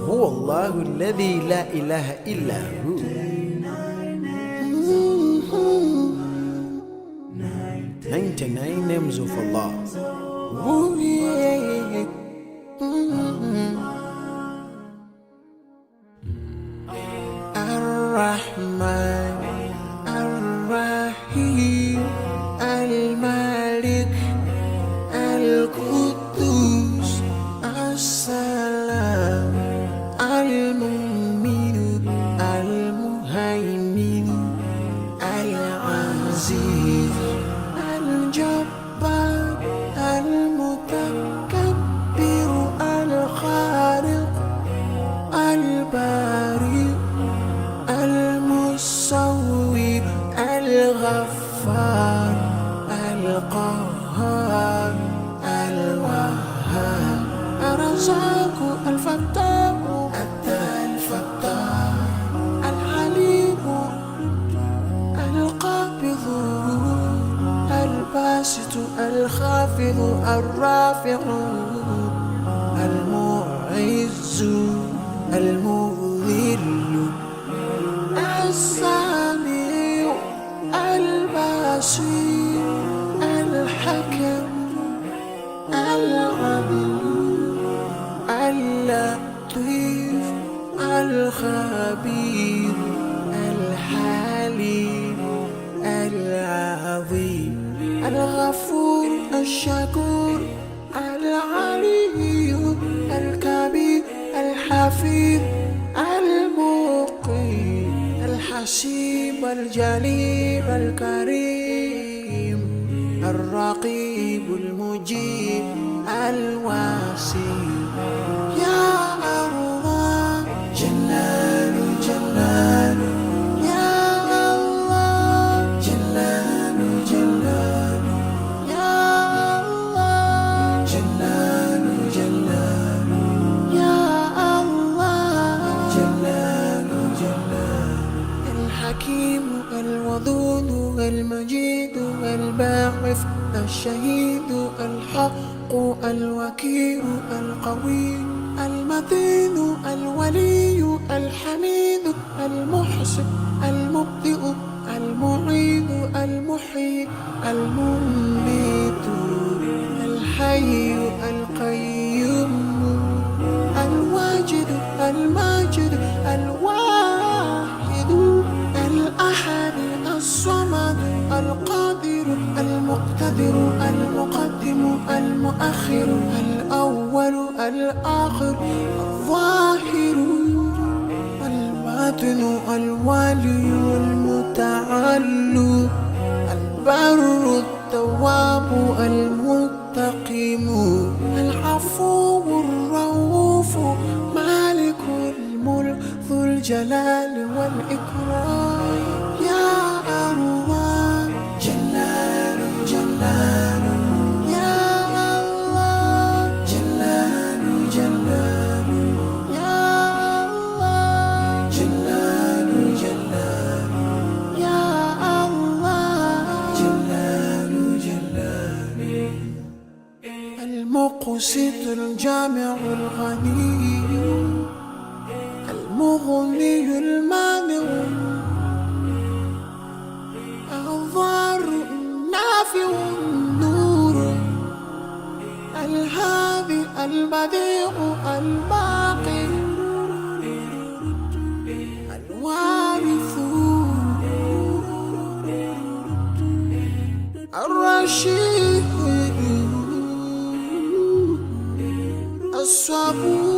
هو الله الذي لا إله إلا هو. 99 names of Allah. Ooh, yeah. Ar-Rahman, Ar-Rahim, Al-Malik, Al-Quddus, As-Salam, Al-Mu'min, Al-Muhaymin, Al-Aziz, Al-Jabbar, Al-Mutakabbir, Al-Khaliq, Al-Bari, Al-Musawwir, Al-Ghaffar, Al-Qahhar, Al-Wahhab, Ar-Razzaq, Al-Fattah, Al-Fattah, Al-Alim, Al-Qabid, Al-Basit, Al-Khafid, Al-Rafi', Al-Mu'izz, Al-Mudhill, السميع البصير الحكم العليم اللطيف الخبير الحليم العظيم الغفور الشكور العلي الكبير الحفيظ المقيم الحسيب الجليل الكريم الرقيب المجيب الواسع. يا الله جلال جلال، يا الله جلال جلال، يا الله جلال جلال، يا الله جلال جلال. الحكيم الودود المجيد الباعث الشهيد الحق الوكيل القوي المتين الولي الحميد المحسن المبدئ المعيد المحيي المميت الحي القيوم الواجد الماجد الواحد الأحد الصمد القادر المقتدر المقدم المؤخر الأول الآخر الظاهر الباطن الوالي المتعالي البر التواب المتقيم العفو الرؤوف مالك الملك ذو الجلال والإكرام. يا الله جلال جلال، يا الله جلال جلال، يا الله جلال جلال، يا الله جلال جلال. المقسط الجامع الغني المغني المانع الضار النافع النور الهادي البديع الباقي الوارث الرشيد الصبور